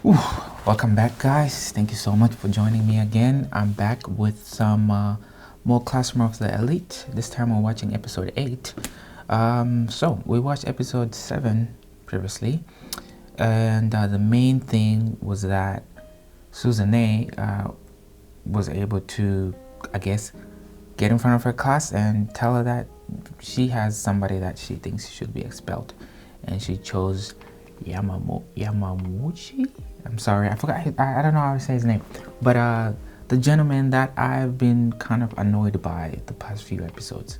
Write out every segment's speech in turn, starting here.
Ooh, welcome back, guys. Thank you so much for joining me again. I'm back with some more Classroom of the Elite. This time we're watching episode 8. So we watched episode 7 previously, and the main thing was that Susanne was able to, I guess, get in front of her class and tell her that she has somebody that she thinks should be expelled, and she chose Yamamuchi. I'm sorry, I forgot. I don't know how to say his name, but the gentleman that I've been kind of annoyed by the past few episodes.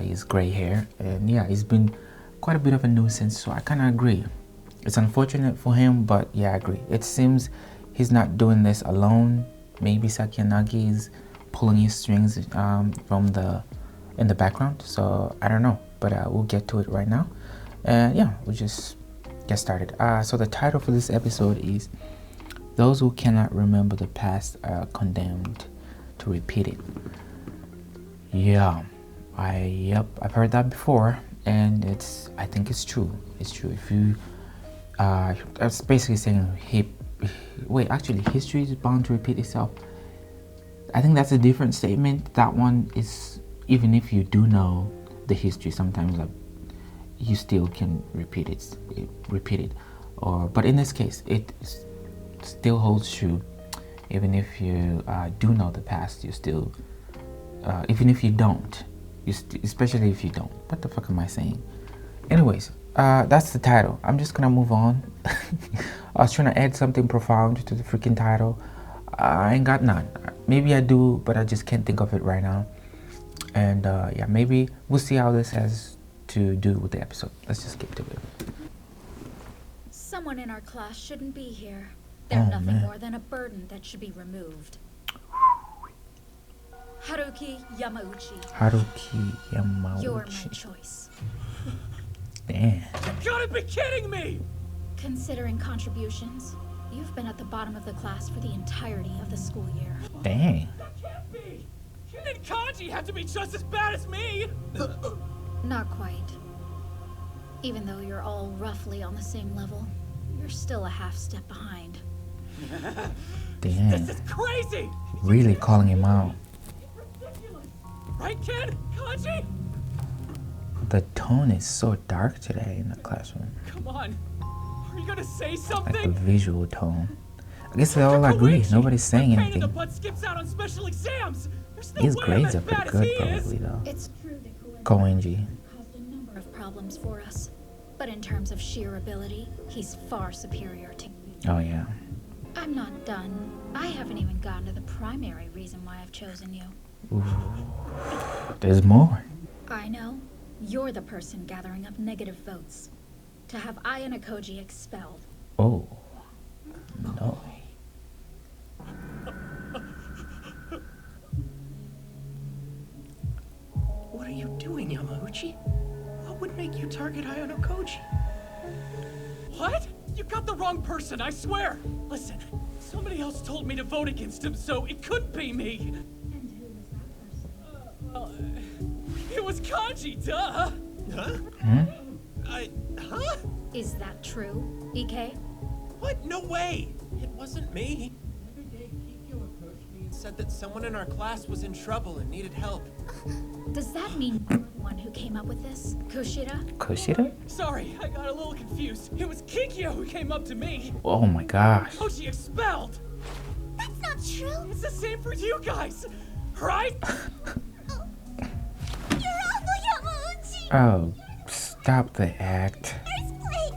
He's gray hair, and yeah, he's been quite a bit of a nuisance. So I kind of agree. It's unfortunate for him, but yeah, I agree. It seems he's not doing this alone. Maybe Sakiyanagi is pulling his strings in the background. So I don't know, but we'll get to it right now. And yeah, we'll just get started. So the title for this episode is "Those Who Cannot Remember the Past Are Condemned to Repeat It." Yeah, I've heard that before, and I think it's true. It's true. If you, it's basically saying, history is bound to repeat itself. I think that's a different statement. That one is, even if you do know the history, sometimes you still can repeat it. But in this case, it still holds true. Even if you do know the past, you still, even if you don't, especially if you don't. What the fuck am I saying? Anyways, that's the title. I'm just gonna move on. I was trying to add something profound to the freaking title. I ain't got none. Maybe I do, but I just can't think of it right now. And yeah, maybe we'll see how this has to do with the episode. Let's just skip to it. Someone in our class shouldn't be here. They're nothing more than a burden that should be removed. Haruki Yamauchi. You're my choice. Damn. You gotta be kidding me! Considering contributions, you've been at the bottom of the class for the entirety of the school year. Dang. That can't be! And Kanji have to be just as bad as me! Not quite. Even though you're all roughly on the same level, you're still a half step behind. Damn. This is crazy! Really calling him out. Ridiculous! Right, kid? Kanji? The tone is so dark today in the classroom. Come on. Are you gonna say Like the something? visual tone. I guess they all agree. Nobody's saying Pain in the anything. butt skips out on special exams. There's no His way grades I'm are as bad pretty as good, he is. probably, though. It's true that Koenji. caused a number of problems for us. But in terms of sheer ability, he's far superior to you. Oh, yeah. I'm not done. I haven't even gotten to the primary reason why I've chosen you. Ooh. There's more. I know. You're the person gathering up negative votes. To have Ayano Koji expelled. Oh. No. What are you doing, Yamauchi? What would make you target Ayano Koji? What? You got the wrong person, I swear! Listen, somebody else told me to vote against him, so it couldn't be me! And who was that person? Well, it was Kanji, duh! Huh? Huh? Is that true, EK? What? No way! It wasn't me. The other day, Kikyo approached me and said that someone in our class was in trouble and needed help. Does that mean you're the one who came up with this, Kushida? Kushida? Sorry, I got a little confused. It was Kikyo who came up to me. Oh my gosh. Koji expelled! That's not true. It's the same for you guys, right? You're awful, Yamauchi. Oh, stop the act. First place.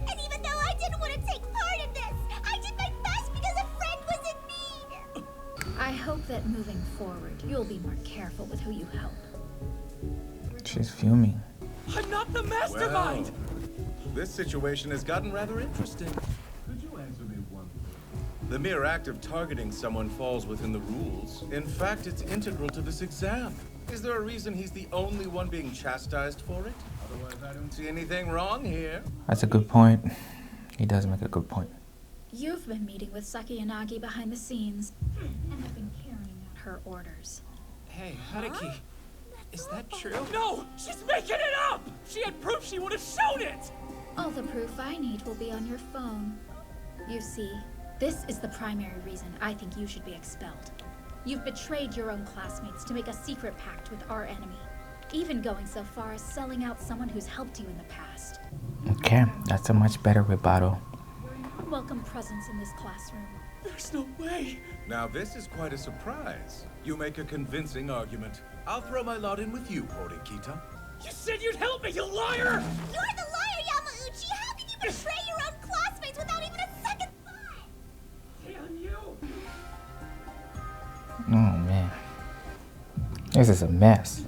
And even though I didn't want to take part in this, I did my best because a friend was in need. I hope that moving forward, you'll be more careful with who you help. She's fuming. I'm not the mastermind! Well, this situation has gotten rather interesting. Could you answer me one The mere act of targeting someone falls within the rules. In fact, it's integral to this exam. Is there a reason he's the only one being chastised for it? Otherwise, I don't see anything wrong here. That's a good point. He does make a good point. You've been meeting with Sakiyanagi behind the scenes, and have been carrying out her orders. Hey, Haruki. Is that true? No! She's making it up! She had proof, she would have shown it! All the proof I need will be on your phone. You see, this is the primary reason I think you should be expelled. You've betrayed your own classmates to make a secret pact with our enemy, even going so far as selling out someone who's helped you in the past. Okay, that's a much better rebuttal. You're an unwelcome presence in this classroom. There's no way. Now this is quite a surprise. You make a convincing argument. I'll throw my lot in with you, Horikita. You said you'd help me, you liar! You're the liar, Yamauchi! How can you betray your own classmates without even a second thought? Damn you! Oh man, this is a mess.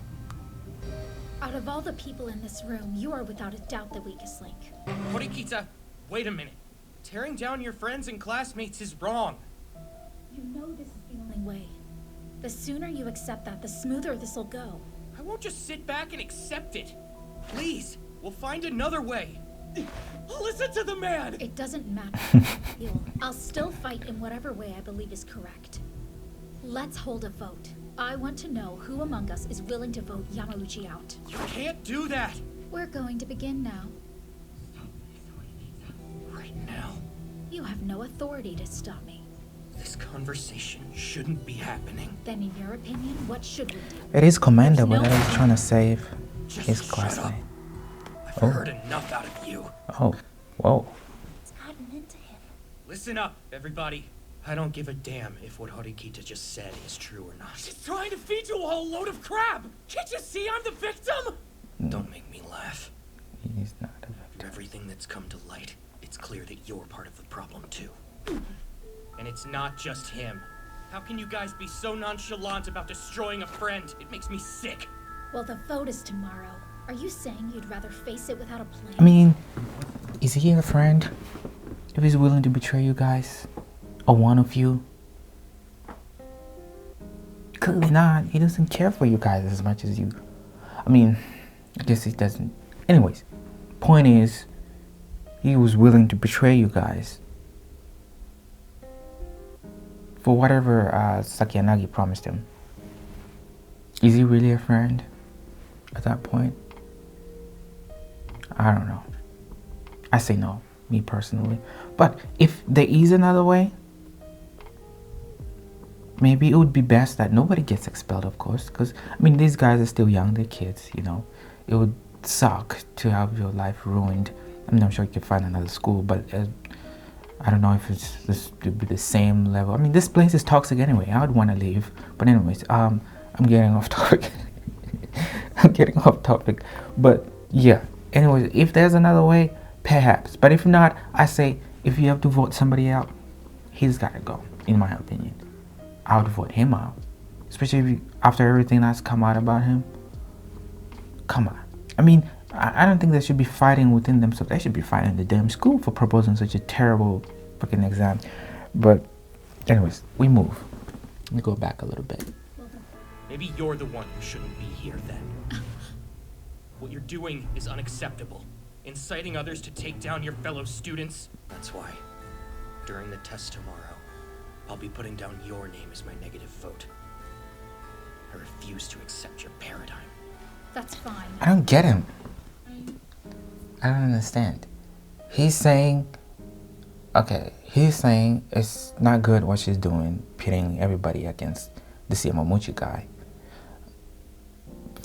Out of all the people in this room, you are without a doubt the weakest link. Horikita, wait a minute. Tearing down your friends and classmates is wrong. You know this is the only way. The sooner you accept that, the smoother this'll go. I won't just sit back and accept it. Please, we'll find another way. Listen to the man! It doesn't matter. I'll still fight in whatever way I believe is correct. Let's hold a vote. I want to know who among us is willing to vote Yamauchi out. You can't do that. We're going to begin now. Right now, You have no authority to stop me. this conversation shouldn't be happening. Then in your opinion, what should we do? It is commendable that he's trying to save Just his shut classmate. I've heard enough out of you. Oh, whoa. It's gotten into him. Listen up, everybody. I don't give a damn if what Horikita just said is true or not. She's trying to feed you a whole load of crap! Can't you see I'm the victim? Don't make me laugh. He's not a For victim. everything that's come to light, it's clear that you're part of the problem too. And it's not just him. How can you guys be so nonchalant about destroying a friend? It makes me sick. Well, the vote is tomorrow. Are you saying you'd rather face it without a plan? I mean, is he a friend? If he's willing to betray you guys? Or one of you? Clearly not. He doesn't care for you guys as much as you. I mean, I guess he doesn't. Anyways, point is, he was willing to betray you guys. For whatever Sakiyanagi promised him. Is he really a friend at that point? I don't know. I say no, me personally. But if there is another way, maybe it would be best that nobody gets expelled, of course. Because, I mean, these guys are still young, they're kids, you know. It would suck to have your life ruined. I mean, I'm sure you could find another school, but I don't know if it's this to be the same level. I mean, this place is toxic anyway. I would want to leave. But anyways, I'm getting off topic. I'm getting off topic. But yeah, anyways, if there's another way, perhaps. But if not, I say if you have to vote somebody out, he's got to go, in my opinion. I would vote him out. Especially if after everything that's come out about him. Come on. I mean, I don't think they should be fighting within themselves. They should be fighting the damn school for proposing such a terrible fucking exam. But anyways, we move. Let me go back a little bit. Maybe you're the one who shouldn't be here then. What you're doing is unacceptable. Inciting others to take down your fellow students. That's why, during the test tomorrow, I'll be putting down your name as my negative vote. I refuse to accept your paradigm. That's fine. I don't get him. I don't understand. He's saying it's not good what she's doing, pitting everybody against this Yamamuchi guy.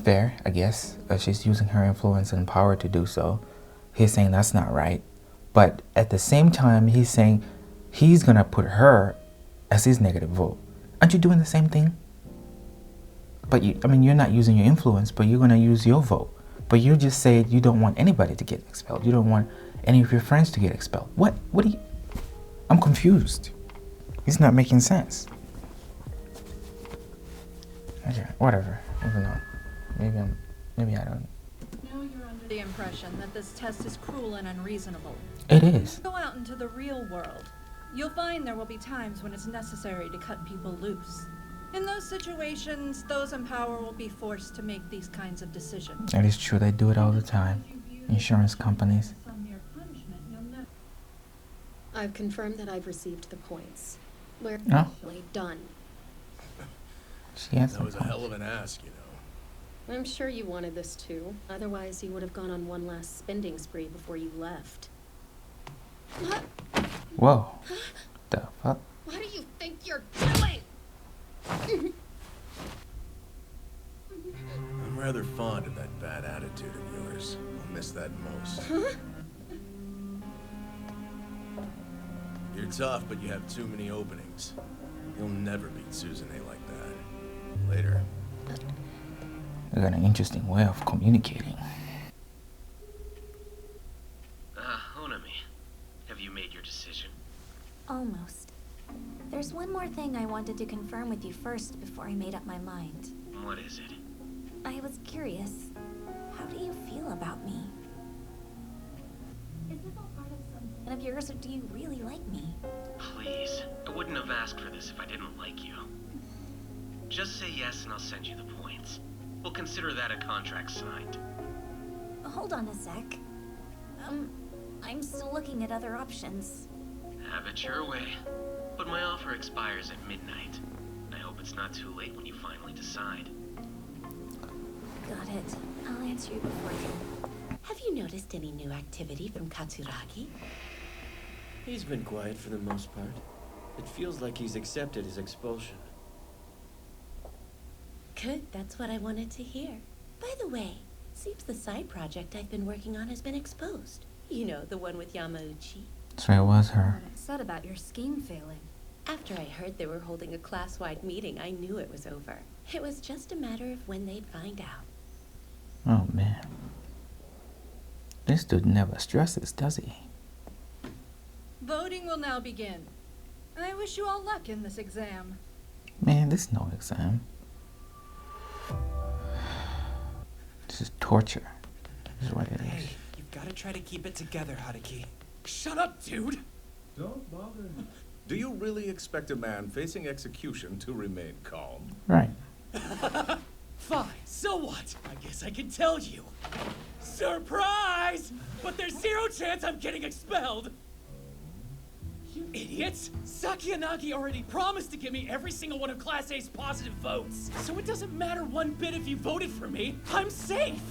Fair, I guess. She's using her influence and power to do so. He's saying that's not right. But at the same time, he's saying he's gonna put her as his negative vote. Aren't you doing the same thing? But you're not using your influence, but you're gonna use your vote. But you just said you don't want anybody to get expelled. You don't want any of your friends to get expelled. What do you... I'm confused. It's not making sense. Okay, whatever. Moving on. Maybe I don't... Now you're under the impression that this test is cruel and unreasonable. It is. Go out into the real world. You'll find there will be times when it's necessary to cut people loose. In those situations, those in power will be forced to make these kinds of decisions. It is true. They do it all the time. Insurance companies. I've confirmed that I've received the points. We're Oh. actually done. She has That some was a points. hell of an ask, you know. I'm sure you wanted this too. Otherwise, you would have gone on one last spending spree before you left. Whoa. The fuck? What do you think you're doing? I'm rather fond of that bad attitude of yours. I'll miss that most. You're tough, but you have too many openings. You'll never beat Suzume like that. Later. They got an interesting way of communicating. Honami, have you made your decision? Almost. There's one more thing I wanted to confirm with you first before I made up my mind. What is it? I was curious. How do you feel about me? Is this all part of some plan of yours, or do you really like me? Please, I wouldn't have asked for this if I didn't like you. Just say yes and I'll send you the points. We'll consider that a contract signed. Hold on a sec. I'm still looking at other options. Have it your way. But my offer expires at midnight. I hope it's not too late when you finally decide. Got it. I'll answer you before then. Have you noticed any new activity from Katsuragi? He's been quiet for the most part. It feels like he's accepted his expulsion. Good, that's what I wanted to hear. By the way, seems the side project I've been working on has been exposed. You know, the one with Yamauchi. So it was her. What it said about your scheme failing. After I heard they were holding a class-wide meeting, I knew it was over. It was just a matter of when they'd find out. Oh man. This dude never stresses, does he? Voting will now begin. I wish you all luck in this exam. Man, this is no exam. This is torture. This is what it Hey, is. you've got to try to keep it together, Haruki. Shut up, dude! Don't bother. Do you really expect a man facing execution to remain calm? Right. Fine, so what? I guess I can tell you. Surprise! But there's zero chance I'm getting expelled! You idiots! Sakiyanagi already promised to give me every single one of Class A's positive votes. So it doesn't matter one bit if you voted for me. I'm safe!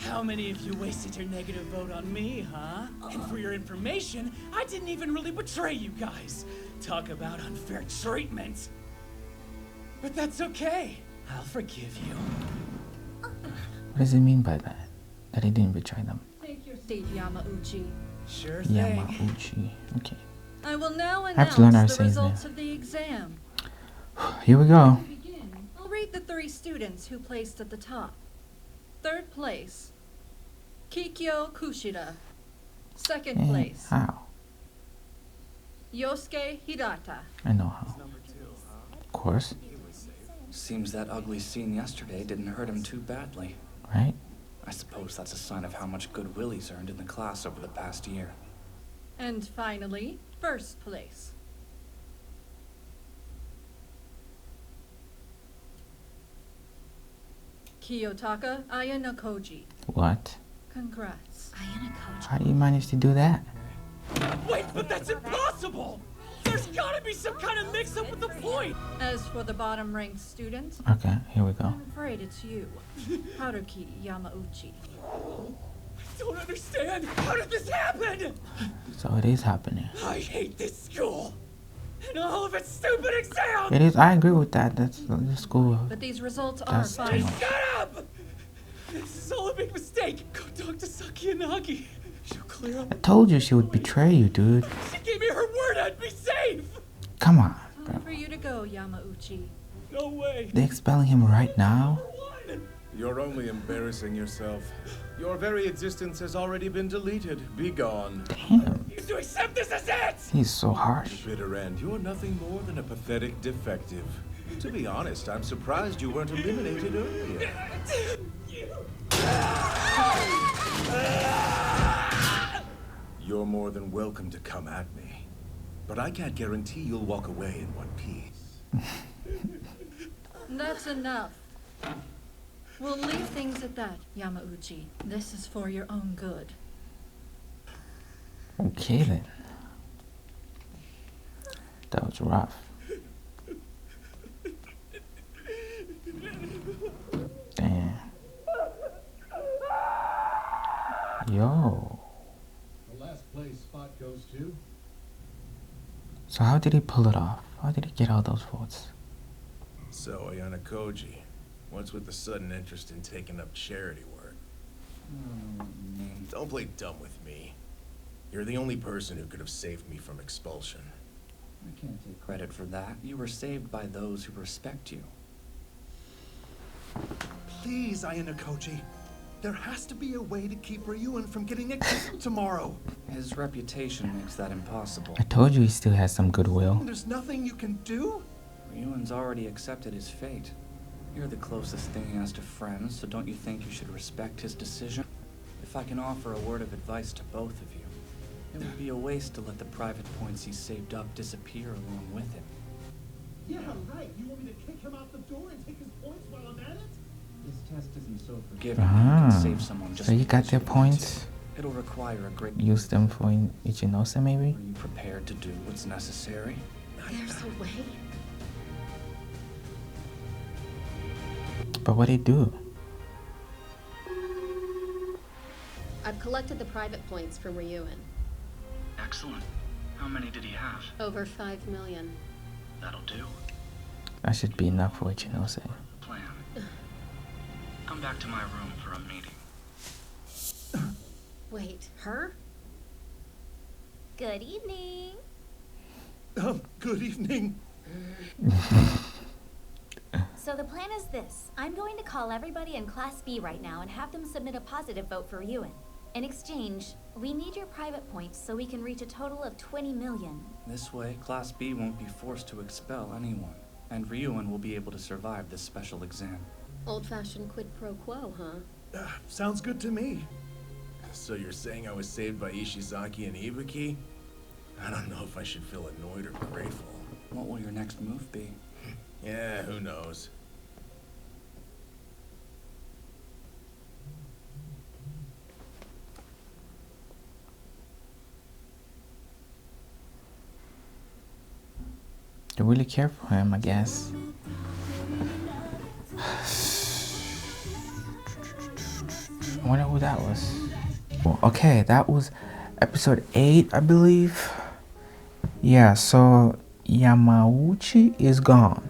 How many of you wasted your negative vote on me, huh? And for your information, I didn't even really betray you guys. Talk about unfair treatment. But that's okay. I'll forgive you. What does he mean by that? That he didn't betray them? Take your seat, Yamauchi. Sure thing. Yamauchi. Okay. I will now I have to learn how to announce say the his name. results of the exam. Here we go. To begin, I'll rate the 3 students who placed at the top. 3rd place, Kikyo Kushida. 2nd place, How? Yosuke Hirata. I know how. Of course. Seems that ugly scene yesterday didn't hurt him too badly. Right? I suppose that's a sign of how much goodwill he's earned in the class over the past year. And finally, 1st place. Kiyotaka Ayanokoji. What? Congrats. How do you manage to do that? Wait, but that's impossible! There's gotta be some kind of mix-up with the point! As for the bottom-ranked student, Okay, here we go. I'm afraid it's you, Haruki Yamauchi. I don't understand! How did this happen? So it is happening. I hate this school! And all of its stupid exams! It is. I agree with that. That's the school. But these results are That's too final. much. Shut up! This is all a big mistake! Go talk to Sakiyanagi. She'll clear up. I told you she would betray you, dude. She gave me her word I'd be safe! Come on, bro. Time for you to go, Yamauchi. No way! They're expelling him right now? You're only embarrassing yourself. Your very existence has already been deleted. Be gone. Damn. You to accept this as it! He's so harsh. The bitter end, you're nothing more than a pathetic defective. To be honest, I'm surprised you weren't eliminated earlier. You're more than welcome to come at me. But I can't guarantee you'll walk away in one piece. That's enough. We'll leave things at that, Yamauchi. This is for your own good. Okay then. That was rough. Damn. Yo. The last place spot goes to So how did he pull it off? How did he get all those votes? So, Ayana Koji, what's with the sudden interest in taking up charity work? Don't play dumb with me. You're the only person who could have saved me from expulsion. I can't take credit for that. You were saved by those who respect you. Please, Ayana Koji. There has to be a way to keep Ryuan from getting expelled tomorrow. His reputation makes that impossible. I told you he still has some goodwill. There's nothing you can do? Ryuan's already accepted his fate. You're the closest thing he has to friends, so don't you think you should respect his decision? If I can offer a word of advice to both of you, it would be a waste to let the private points he's saved up disappear along with him. Yeah, right. You want me to kick him out the door and take his points while I'm at it? This test isn't so forgiving. You can save someone just so you got because their you want points? to. It'll require a great... Use them for Ichinose maybe? Are you prepared to do what's necessary? There's a way. But what'd he do? I've collected the private points from Ryuan. Excellent. How many did he have? Over 5 million. That'll do. That should be enough for Ichinose. Plan. Come back to my room for a meeting. Wait, her? Good evening. Good evening. So the plan is this. I'm going to call everybody in Class B right now and have them submit a positive vote for Ryuan. In exchange, we need your private points so we can reach a total of 20 million. This way, Class B won't be forced to expel anyone, and Ryuan will be able to survive this special exam. Old-fashioned quid pro quo, huh? Sounds good to me. So you're saying I was saved by Ishizaki and Ibuki? I don't know if I should feel annoyed or grateful. What will your next move be? Yeah, who knows? They really care for him, I guess. I wonder who that was. Well, okay, that was episode 8, I believe. Yeah, so Yamauchi is gone.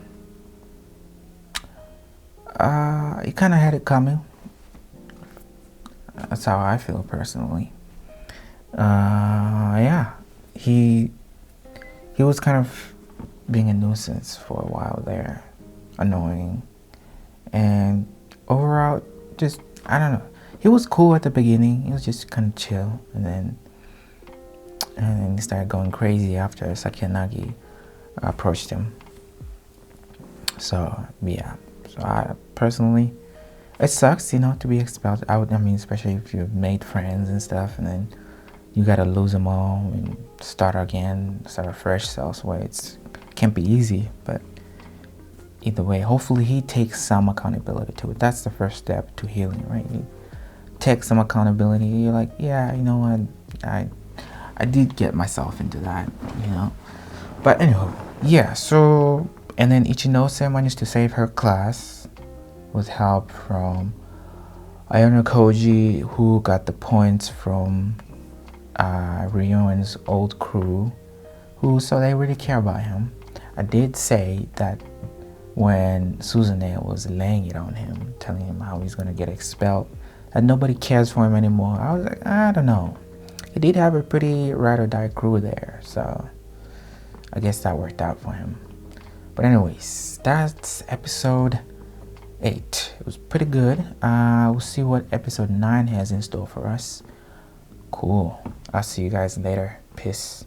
He kind of had it coming. That's how I feel personally. Yeah, he was kind of being a nuisance for a while there, annoying, and overall, just I don't know. He was cool at the beginning. He was just kind of chill, and then he started going crazy after Sakiyanagi approached him. So yeah, so I personally, it sucks, you know, to be expelled. I mean, especially if you've made friends and stuff, and then you gotta lose them all and start again, start afresh. So elsewhere, it can't be easy. But either way, hopefully he takes some accountability to it. That's the first step to healing, right? You take some accountability. You're like, yeah, you know what, I did get myself into that, you know. But anyway, yeah. So and then Ichinose managed to save her class with help from Ayano Koji, who got the points from Ryuan's old crew, so they really care about him. I did say that when Suzune was laying it on him, telling him how he's gonna get expelled, that nobody cares for him anymore. I was like, I don't know. He did have a pretty ride or die crew there, so I guess that worked out for him. But anyways, that's episode 8. It was pretty good. We'll see what episode 9 has in store for us. Cool. I'll see you guys later. Peace.